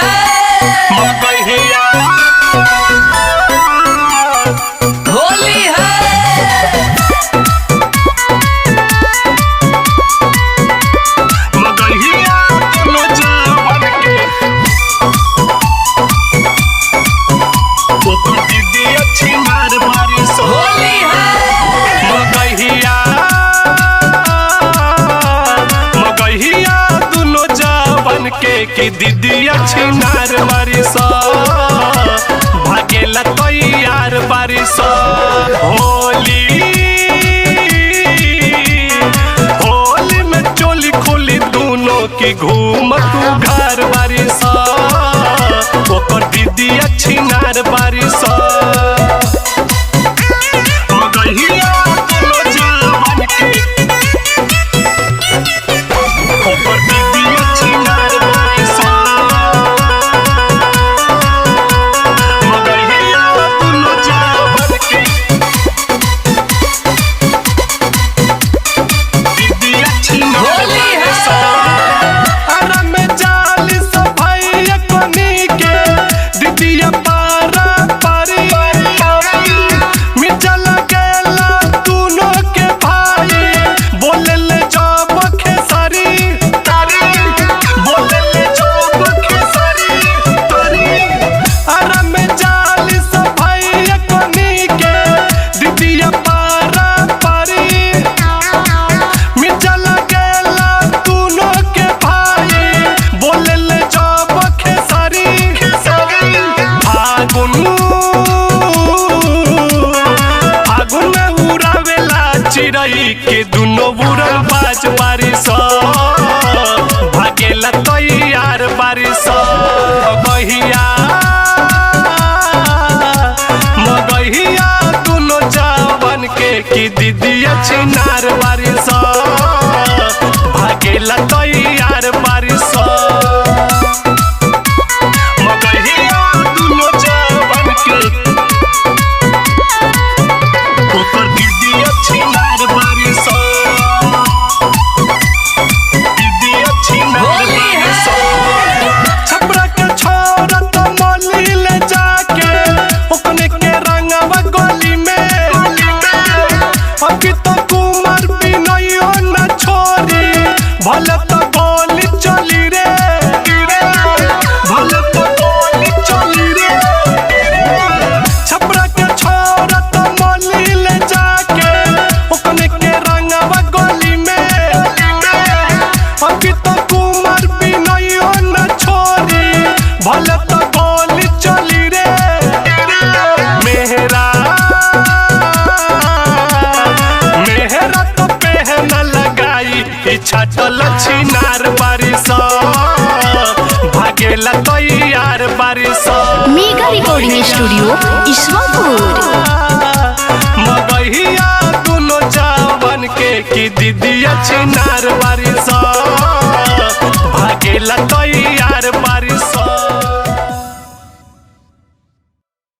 है मगहिया होली है मगहिया दोनों जवान के वो तो दीदी अच्छी मार मारी सो होली है मगहिया दोनों जवान के कि दीदी अच्छी मार मारी सो भागेला तैयार बारी सो होली में चोली खोली दोनों की घूम तू घर बारी सो ओकर दीदी अच्छी नार बारी सो मगहिया दोनों जवान के ओकर दीदी अच्छी नार बारी सो मगहिया दोनों जवान के दीदी अच्छी नार होली बारी है सो आराम जाल सफाई कोनी के दीदिया पारा पारी मिर्चा लगेला दोनों के भाई बोले ले जब खेसारी बोले ले जब खेसारी आराम जाल सफाई कोनी के दीदिया पारा पारी मिर्चा लगेला दोनों के भाई बोले ले जब खेसारी फागुन में उड़ावेला चिड़ई के दुनो बुरल बाज बारी सो भागेला तैयार बारी सो मगहिया दोनों जवान के कि दीदी अच्छी नार बारी सो भागेला तैयार बारी सो मगहिया दोनों जवान के ओकर दीदी अच्छी नार बारी सो दीदी अच्छी नार होली बारी है सो छपरा के छोरा तो मोली ले जाके ओकने के रंगवा गोली में अभी तो कुमार भी नहीं हो न छोरी भले तो गोली चली रे भले तो गोली चली रे छपरा के छोरा तो मोली ले जाके ओकने के रंगवा गोली में अभी तो कुमार भी नहीं हो न छोरी भले तो गोली चली रे मेहरा तो पहन लगाई इच्छा चल छिनार बारी सो भागेला तैयार बारी सो मेगा रिकॉर्डिंग स्टूडियो ईश्वरपुर। मगहिया दोनों जवान के कि दीदी अच्छी नार बारी सो भागेला तैयार बारी